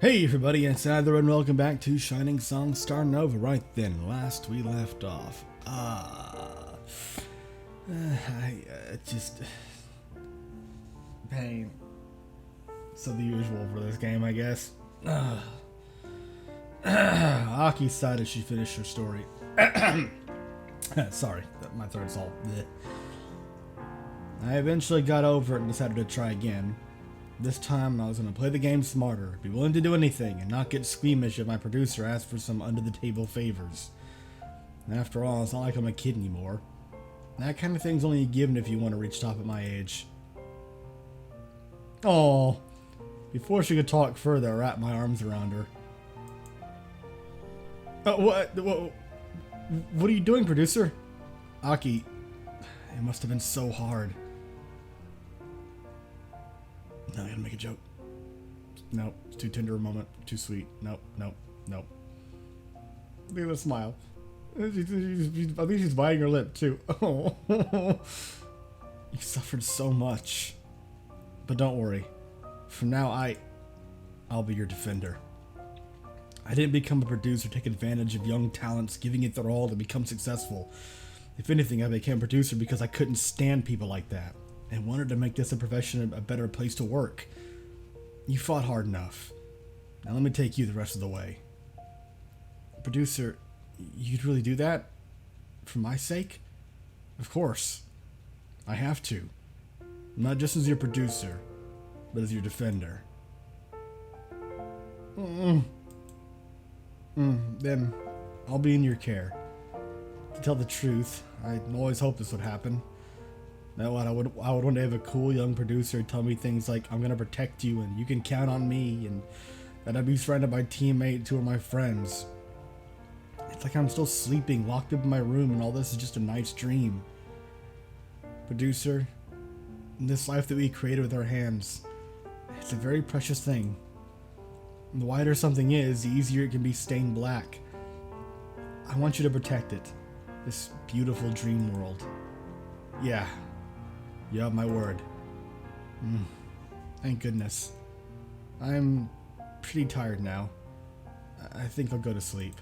Hey everybody, it's Adler and welcome back to Shining Song Starnova. Right then, last we left off. Pain. So the usual for this game, I guess. Aki decided she finished her story. Sorry, my throat's all bleh. I eventually got over it and decided to try again. This time I was going to play the game smarter, be willing to do anything, and not get squeamish if my producer asked for some under-the-table favors. After all, it's not like I'm a kid anymore. That kind of thing's only given if you want to reach top at my age. Oh, before she could talk further, I wrapped my arms around her. What are you doing, producer? Aki, it must have been so hard. No, I'm gonna make a joke. Nope, it's too tender a moment, too sweet. Nope. Look at the smile. I think she's biting her lip too. Oh, you suffered so much. But don't worry. From now, I'll be your defender. I didn't become a producer to take advantage of young talents, giving it their all to become successful. If anything, I became a producer because I couldn't stand people like that, and wanted to make this a profession a better place to work. You fought hard enough. Now let me take you the rest of the way. Producer, you'd really do that? For my sake? Of course. I have to. Not just as your producer, but as your defender. Then I'll be in your care. To tell the truth, I always hoped this would happen. That I would one day have a cool young producer tell me things like, I'm gonna protect you and you can count on me, and that I'd be surrounded by teammates who are my friends. It's like I'm still sleeping, locked up in my room, and all this is just a night's dream. Producer, this life that we created with our hands, it's a very precious thing. The wider something is, the easier it can be stained black. I want you to protect it. This beautiful dream world. Yeah. You have my word. Thank goodness. I'm pretty tired now. I think I'll go to sleep.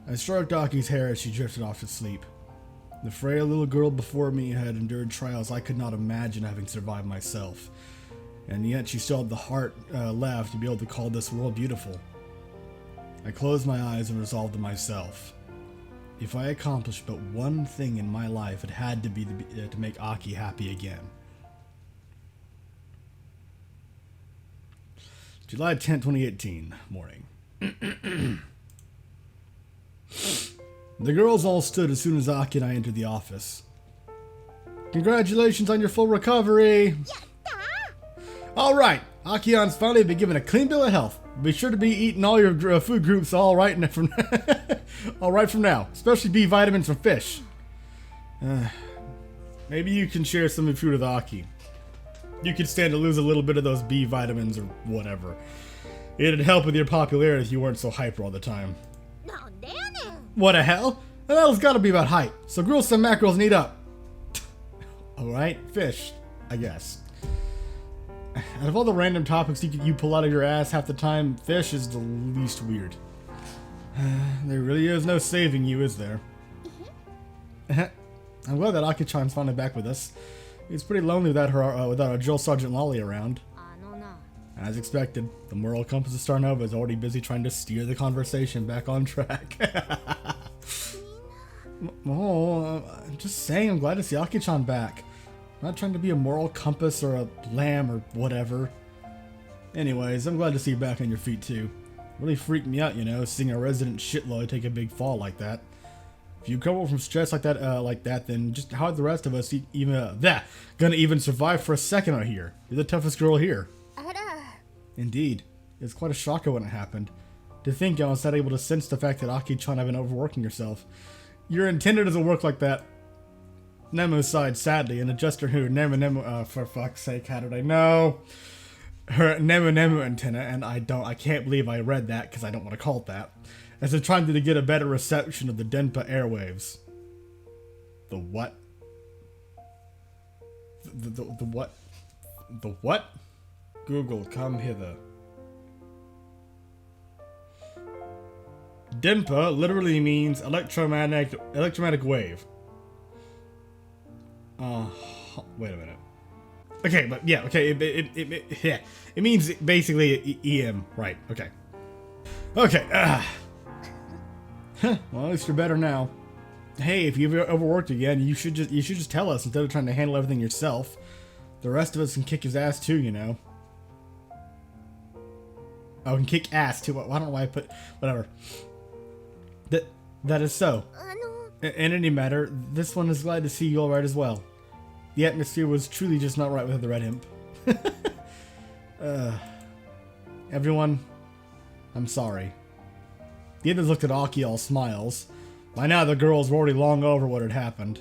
I stroked Aki's hair as she drifted off to sleep. The frail little girl before me had endured trials I could not imagine having survived myself. And yet she still had the heart left to be able to call this world beautiful. I closed my eyes and resolved to myself. If I accomplished but one thing in my life, it had to be to make Aki happy again. July 10th, 2018, morning. The girls all stood as soon as Aki and I entered the office. Congratulations on your full recovery! Alright, Akion's finally been given a clean bill of health. Be sure to be eating all your food groups all right from now, especially B vitamins from fish. Maybe you can share some of your food with Aki. You could stand to lose a little bit of those B vitamins or whatever. It'd help with your popularity if you weren't so hyper all the time. What the hell? That'll gotta be about height, so grill some mackerels and eat up. Alright, fish, I guess. Out of all the random topics you pull out of your ass half the time, fish is the least weird. There really is no saving you, is there? I'm glad that Aki-chan's finally back with us. It's pretty lonely without our Drill Sergeant Lolly around. As expected, the moral compass of Starnova is already busy trying to steer the conversation back on track. I'm just saying, I'm glad to see Aki-chan back. I'm not trying to be a moral compass or a lamb or whatever. Anyways, I'm glad to see you back on your feet too. Really freaked me out, seeing a resident shitlord take a big fall like that. If you recover from stress like that, then just how are the rest of us gonna even survive for a second out here? You're the toughest girl here. Indeed. It's quite a shocker when it happened. To think I was not able to sense the fact that Aki-chan had been overworking herself. Your intended doesn't work like that. Nemu sighed sadly and adjusted her Nemu, for fuck's sake, how did I know? Her Nemu antenna, and I can't believe I read that because I don't want to call it that, as they're trying to get a better reception of the Denpa airwaves. The what? The what? The what? Google, come hither. Denpa literally means electromagnetic wave. Wait a minute. Okay, but yeah, okay, it means basically EM, right? Okay. Okay. Well, at least you're better now. Hey, if you've overworked again, you should just tell us instead of trying to handle everything yourself. The rest of us can kick his ass too, you know. Oh, can kick ass too. Why don't I put whatever? That is so. In any matter, this one is glad to see you all right as well. The atmosphere was truly just not right with the red imp. Everyone, I'm sorry. The others looked at Aki all smiles. By now the girls were already long over what had happened.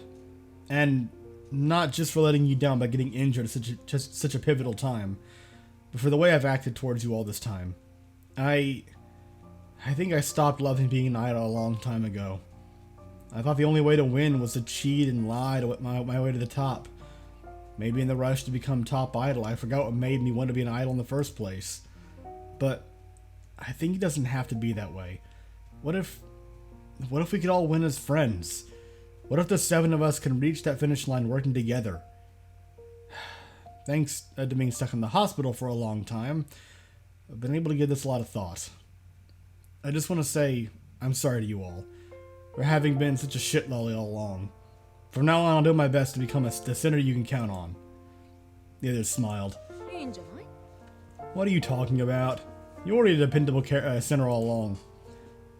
And not just for letting you down by getting injured at such a pivotal time, but for the way I've acted towards you all this time. I think I stopped loving being an idol a long time ago. I thought the only way to win was to cheat and lie to get my way to the top. Maybe in the rush to become top idol, I forgot what made me want to be an idol in the first place. But I think it doesn't have to be that way. What if we could all win as friends? What if the 7 of us can reach that finish line working together? Thanks to being stuck in the hospital for a long time, I've been able to give this a lot of thought. I just want to say I'm sorry to you all for having been such a shit lolly all along. From now on, I'll do my best to become the center you can count on. The others smiled. What are you talking about? You're already a dependable center all along.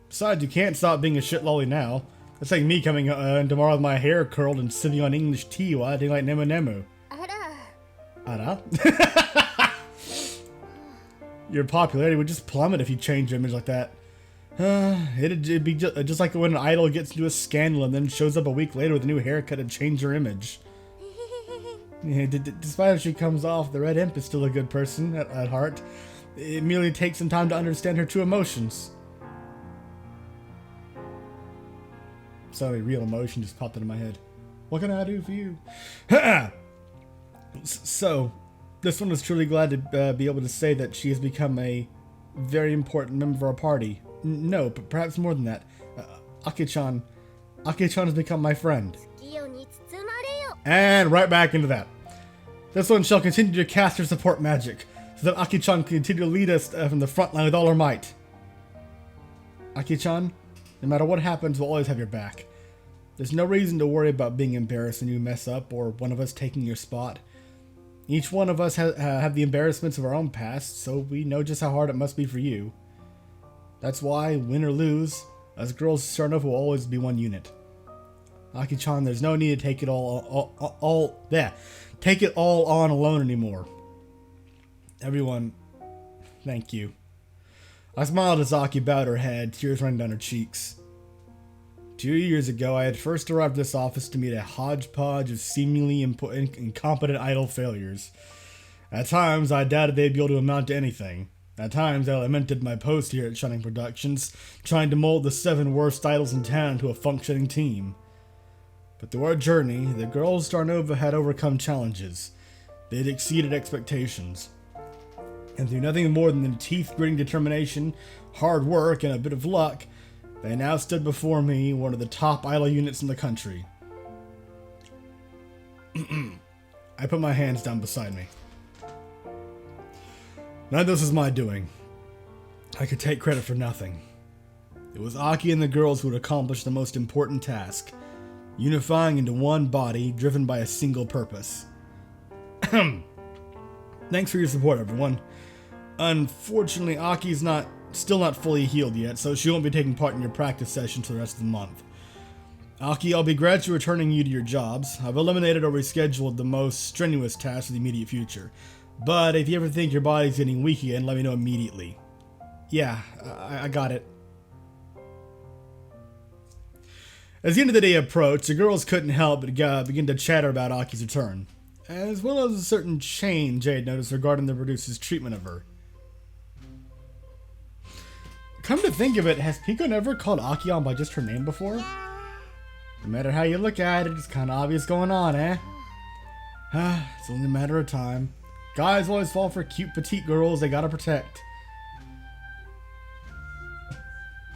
Besides, you can't stop being a shit lolly now. It's like me coming in tomorrow with my hair curled and sipping on English tea while acting like Nemu Nemu. Ara? Your popularity would just plummet if you changed your image like that. It'd be just like when an idol gets into a scandal and then shows up a week later with a new haircut and change her image. Yeah, despite how she comes off, the red imp is still a good person at heart. It merely takes some time to understand her true emotions. Sorry, real emotion just popped into my head. What can I do for you? So, this one is truly glad to be able to say that she has become a very important member of our party. No, but perhaps more than that. Aki-chan has become my friend. And right back into that. This one shall continue to cast her support magic, so that Aki-chan can continue to lead us from the front line with all her might. Aki-chan, no matter what happens, we'll always have your back. There's no reason to worry about being embarrassed when you mess up or one of us taking your spot. Each one of us have the embarrassments of our own past, so we know just how hard it must be for you. That's why, win or lose, us girls Starnova will always be one unit. Aki-chan, there's no need to take it take it all on alone anymore. Everyone, thank you. I smiled as Aki bowed her head, tears running down her cheeks. 2 years ago, I had first arrived at this office to meet a hodgepodge of seemingly incompetent idol failures. At times, I doubted they'd be able to amount to anything. At times, I lamented my post here at Shining Productions, trying to mold the 7 worst idols in town into a functioning team. But through our journey, the girls Starnova had overcome challenges. They had exceeded expectations. And through nothing more than teeth-gritting determination, hard work, and a bit of luck, they now stood before me, one of the top idol units in the country. I put my hands down beside me. None of this is my doing. I could take credit for nothing. It was Aki and the girls who had accomplished the most important task, unifying into one body driven by a single purpose. Thanks for your support, everyone. Unfortunately, Aki's still not fully healed yet, so she won't be taking part in your practice sessions for the rest of the month. Aki, I'll be gradually returning you to your jobs. I've eliminated or rescheduled the most strenuous tasks for the immediate future. But if you ever think your body's getting weak again, let me know immediately. Yeah, I got it. As the end of the day approached, the girls couldn't help but begin to chatter about Aki's return, as well as a certain change they had noticed regarding the producer's treatment of her. Come to think of it, has Pico never called Aki on by just her name before? No matter how you look at it, it's kind of obvious going on, eh? It's only a matter of time. Guys always fall for cute petite girls they gotta protect.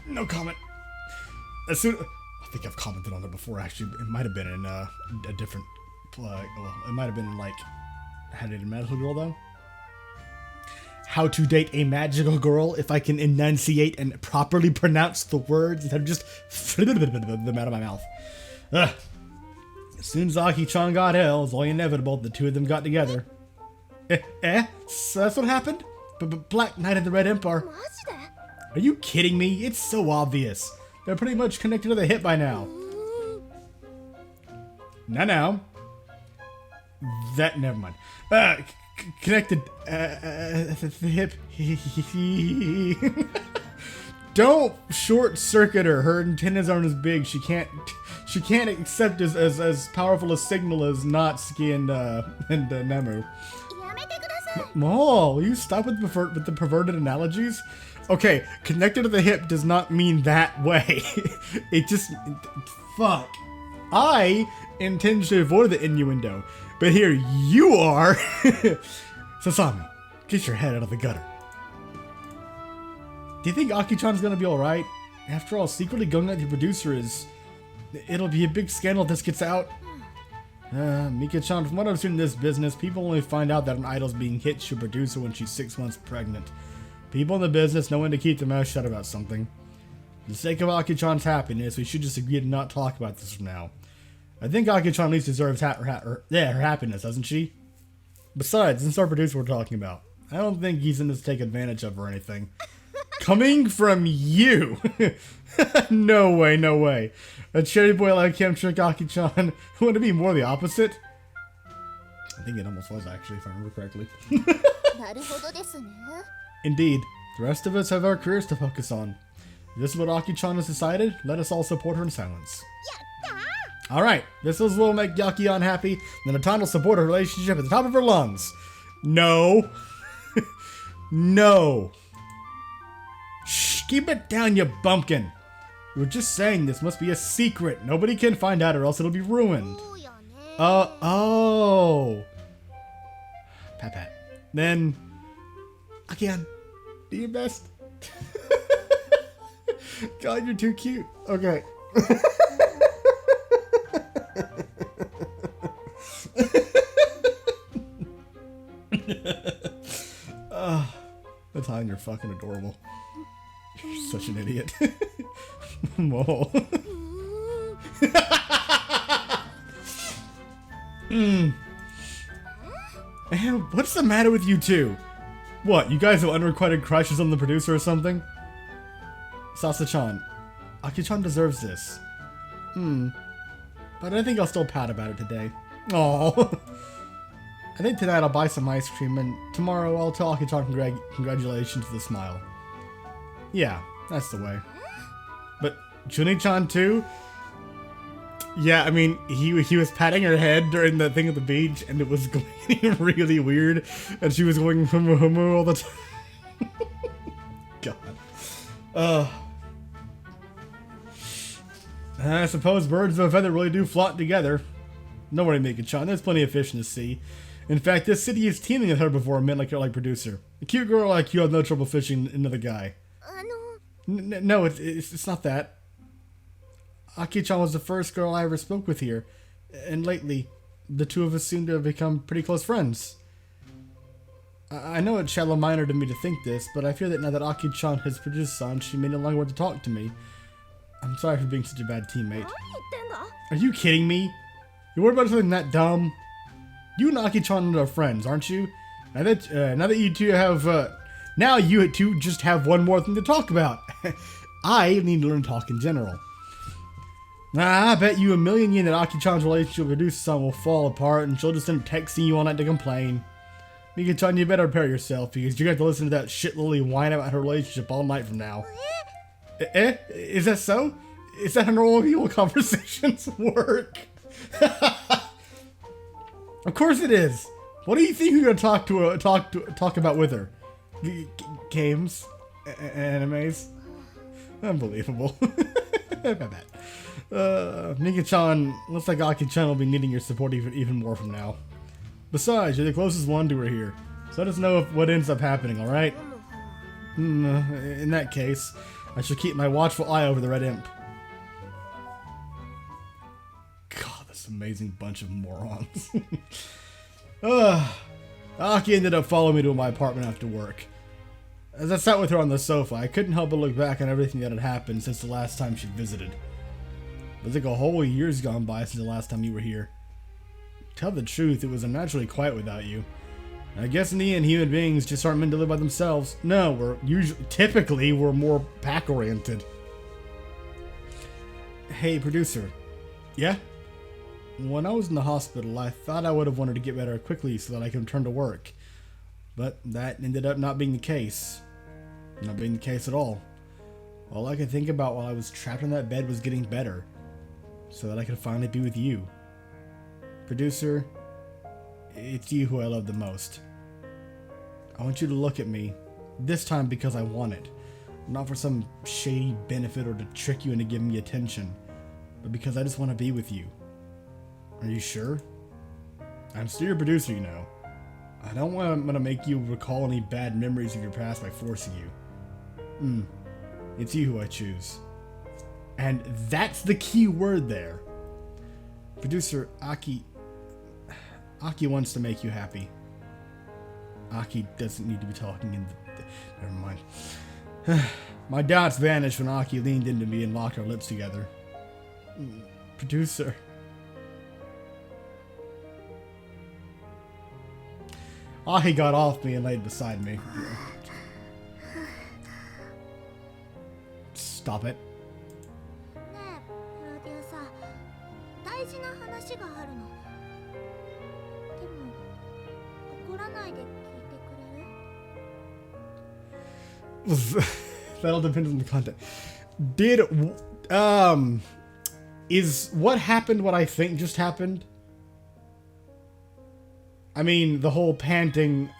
No comment. as soon... I think I've commented on it before, actually. It might have been in a different... well, it might have been in, like... How to Date a Magical Girl, though? How to Date a Magical Girl, if I can enunciate and properly pronounce the words instead of just... them out of my mouth. Ugh. As soon as Aki-chan got ill, it's only inevitable the two of them got together. So that's what happened? Black Knight of the Red Empire. Are you kidding me? It's so obvious. They're pretty much connected to the hip by now. Now. That, never mind. Connected, the hip. Don't short circuit her. Her antennas aren't as big. She can't accept as powerful a signal as Natsuki and Nemu. Will you stop with the perverted analogies? Okay, connected to the hip does not mean that way. It just... Fuck. I intend to avoid the innuendo, but here you are. Sasami, get your head out of the gutter. Do you think Aki-chan's gonna be alright? After all, secretly going at the producer is... It'll be a big scandal if this gets out. Mika-chan, from what I've seen in this business, people only find out that an idol's being hitched to a producer when she's 6 months pregnant. People in the business know when to keep their mouth shut about something. For the sake of Aki-chan's happiness, we should just agree to not talk about this from now. I think Aki-chan at least deserves her happiness, doesn't she? Besides, this is our producer we're talking about. I don't think he's in this to take advantage of or anything. Coming from you! No way, no way. A cherry boy like him trick Aki-chan. Wouldn't it be more the opposite? I think it almost was, actually, if I remember correctly. Indeed. The rest of us have our careers to focus on. If this is what Aki-chan has decided, let us all support her in silence. Alright, this will make Yaki unhappy, then Atan will support her relationship at the top of her lungs. No. No. Shh, keep it down, you bumpkin. We were just saying this must be a secret. Nobody can find out or else it'll be ruined. Oh. Pat. Then, again, do your best. God, you're too cute. Okay. Atan, you're fucking adorable. You're such an idiot. Mole. Man, what's the matter with you two? What, you guys have unrequited crushes on the producer or something? Sasa-chan, Aki-chan deserves this. But I think I'll still pat about it today. Aww. I think tonight I'll buy some ice cream, and tomorrow I'll tell Aki-chan congratulations with a smile. Yeah, that's the way. But Juni-chan too? Yeah, I mean, he was patting her head during the thing at the beach, and it was going really weird, and she was going humu all the time. God. I suppose birds of a feather really do flock together. Don't worry, Mika-chan, there's plenty of fish in the sea. In fact, this city is teeming with her before a mint-like producer. A cute girl like you has no trouble fishing another guy. No, it's not that. Aki-chan was the first girl I ever spoke with here, and lately, the two of us seem to have become pretty close friends. I know it's shallow-minded of me to think this, but I fear that now that Aki-chan has produced San, she may no longer want to talk to me. I'm sorry for being such a bad teammate. Are you kidding me? You're worried about something that dumb? You and Aki-chan are friends, aren't you? Now that you two have, now you two just have one more thing to talk about. I need to learn to talk in general. I bet you $1,000,000 that Aki-chan's relationship with Usa-san will fall apart and she'll just end up texting you all night to complain. Mika-chan, you better prepare yourself because you're going to have to listen to that shit lily whine about her relationship all night from now. Is that so? Is that how normal people conversations work? Of course it is. What do you think you're gonna talk about with her? Games, animes. Unbelievable. Mika-chan, looks like Aki-chan will be needing your support even more from now. Besides, you're the closest one to her here, so let us know what ends up happening. All right? In that case, I should keep my watchful eye over the Red Imp. This amazing bunch of morons. Aki ended up following me to my apartment after work. As I sat with her on the sofa, I couldn't help but look back on everything that had happened since the last time she'd visited. It was like a whole year's gone by since the last time you were here. To tell the truth, it was unnaturally quiet without you. I guess in the end, human beings just aren't meant to live by themselves. No, typically, we're more pack-oriented. Hey, producer. Yeah? When I was in the hospital, I thought I would have wanted to get better quickly so that I could return to work. But that ended up not being the case. Not being the case at all. All I could think about while I was trapped in that bed was getting better, so that I could finally be with you. Producer, it's you who I love the most. I want you to look at me, this time because I want it. Not for some shady benefit or to trick you into giving me attention, but because I just want to be with you. Are you sure? I'm still your producer, you know. I don't want to make you recall any bad memories of your past by forcing you. It's you who I choose. And that's the key word there. Producer, Aki wants to make you happy. Aki doesn't need to be talking in the... Never mind. My doubts vanished when Aki leaned into me and locked our lips together. Producer. Aki got off me and laid beside me. Stop it. That'll depend on the content. Is what happened what I think just happened? I mean, the whole panting,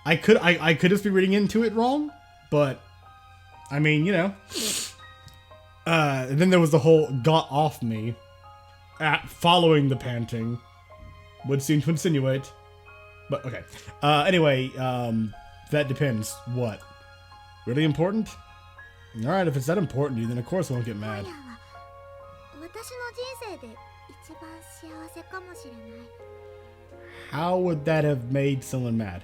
I could just be reading into it wrong, but I mean, you know. And then there was the whole got off me following the panting, would seem to insinuate. But okay. Anyway, that depends. What? Really important? Alright, if it's that important to you, then of course I won't get mad. How would that have made someone mad?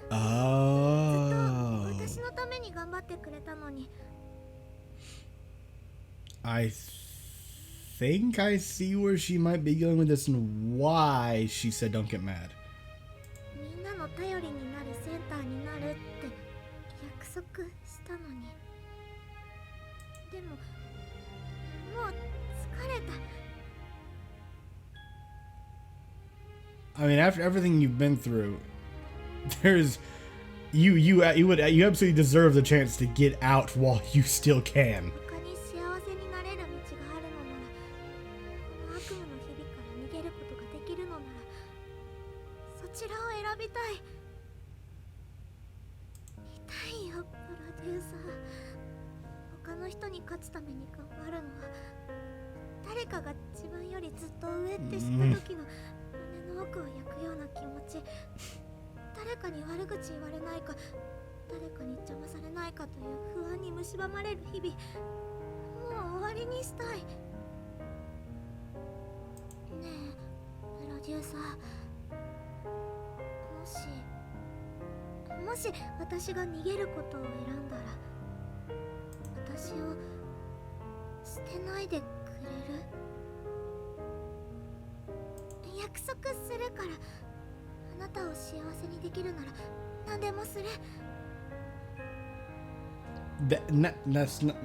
Oh. I think I see where she might be going with this and why she said don't get mad. I mean, after everything you've been through, there's you absolutely deserve the chance to get out while you still can. That's not.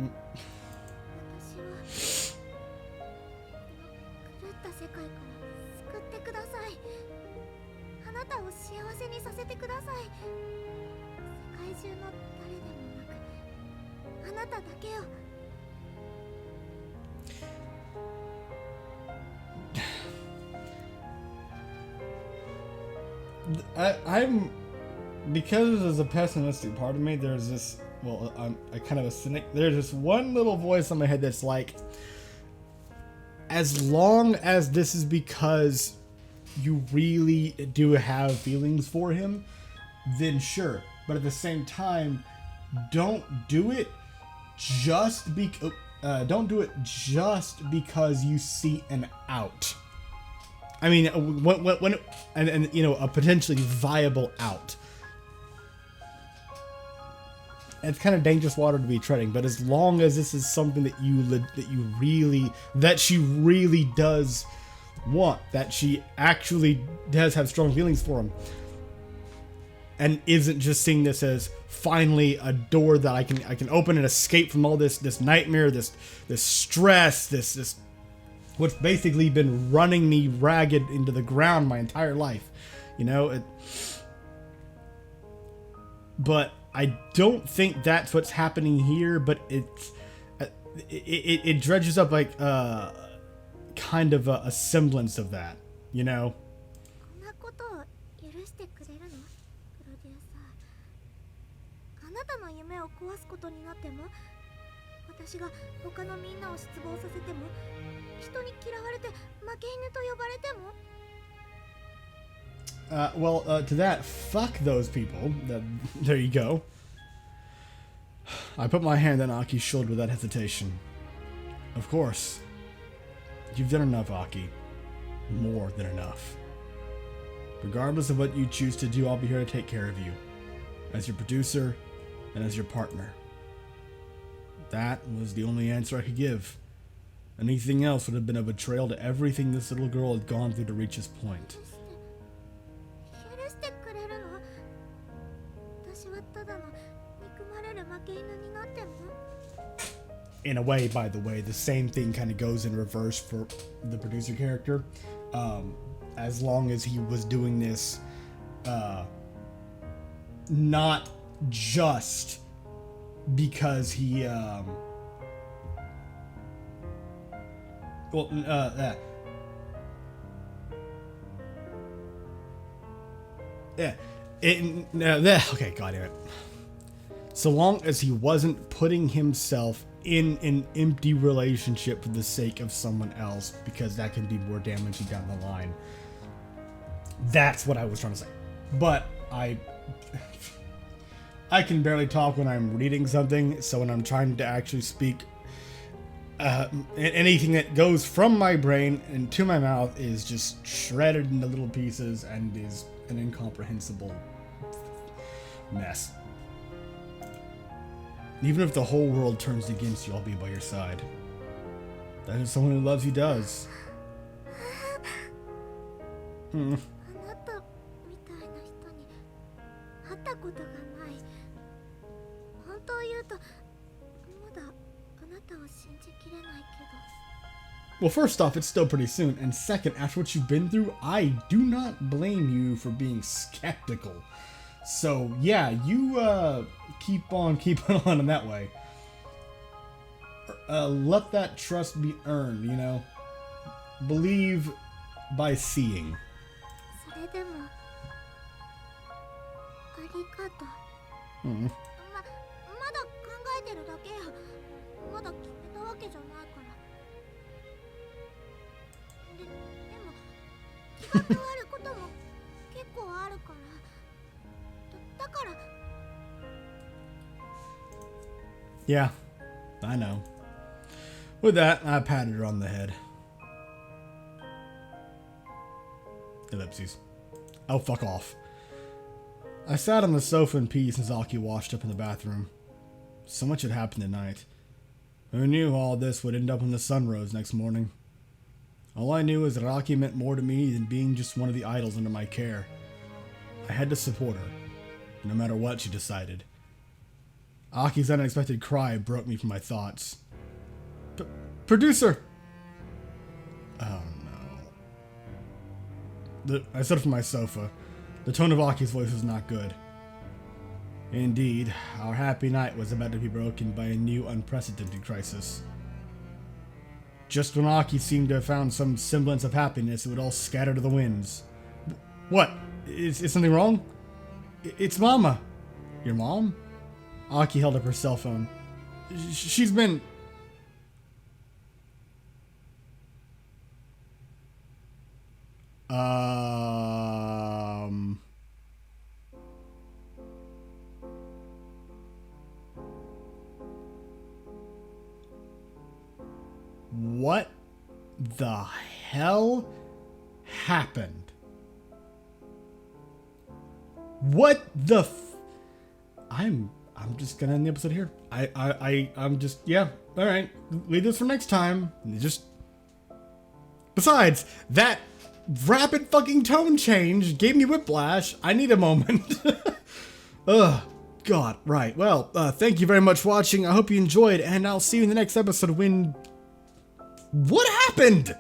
I'm because there's a pessimistic part of me. There's this well, I kind of a cynic. There's this one little voice in my head that's like, as long as this is because you really do have feelings for him, then sure. But at the same time, don't do it just don't do it just because you see an out. I mean, when and you know, a potentially viable out. It's kind of dangerous water to be treading, but as long as this is something that she really does want, that she actually does have strong feelings for him, and isn't just seeing this as finally a door that I can open and escape from all this nightmare, this stress, this what's basically been running me ragged into the ground my entire life, you know. But I don't think that's what's happening here. But it dredges up like kind of a semblance of that, you know. 私が他のみんなを失望させても、人に嫌われて負け犬と呼ばれても。Well, to that, fuck those people. There you go. I put my hand on Aki's shoulder without hesitation. Of course. You've done enough, Aki. More than enough. Regardless of what you choose to do, I'll be here to take care of you. As your producer and as your partner. That was the only answer I could give. Anything else would have been a betrayal to everything this little girl had gone through to reach this point. In a way, by the way, the same thing kind of goes in reverse for the producer character. As long as he was doing this, not just because he, okay, god damn it. So long as he wasn't putting himself in an empty relationship for the sake of someone else, because that can be more damaging down the line. That's what I was trying to say. But I can barely talk when I'm reading something, so when I'm trying to actually speak, anything that goes from my brain into my mouth is just shredded into little pieces and is an incomprehensible mess. Even if the whole world turns against you, I'll be by your side. That is someone who loves you does. Hmm. Well, first off, it's still pretty soon, and second, after what you've been through, I do not blame you for being skeptical. So, yeah, you, keep on keeping on in that way. Let that trust be earned, you know? Believe by seeing. Hmm. Yeah, I know. With that, I patted her on the head. Ellipses. Oh, fuck off. I sat on the sofa in peace as Aki washed up in the bathroom. So much had happened tonight. Who knew all this would end up when the sun rose next morning? All I knew is that Aki meant more to me than being just one of the idols under my care. I had to support her, no matter what she decided. Aki's unexpected cry broke me from my thoughts. Producer! Oh no. I stood from my sofa. The tone of Aki's voice was not good. Indeed, our happy night was about to be broken by a new unprecedented crisis. Just when Aki seemed to have found some semblance of happiness, it would all scatter to the winds. What? Is something wrong? It's Mama. Your mom? Aki held up her cell phone. She's been... What the hell happened? What the I'm just gonna end the episode here. I'm just, yeah, alright. Leave this for next time. Just... Besides, that rapid fucking tone change gave me whiplash. I need a moment. Ugh. God, right. Well, thank you very much for watching. I hope you enjoyed, and I'll see you in the next episode when... What happened?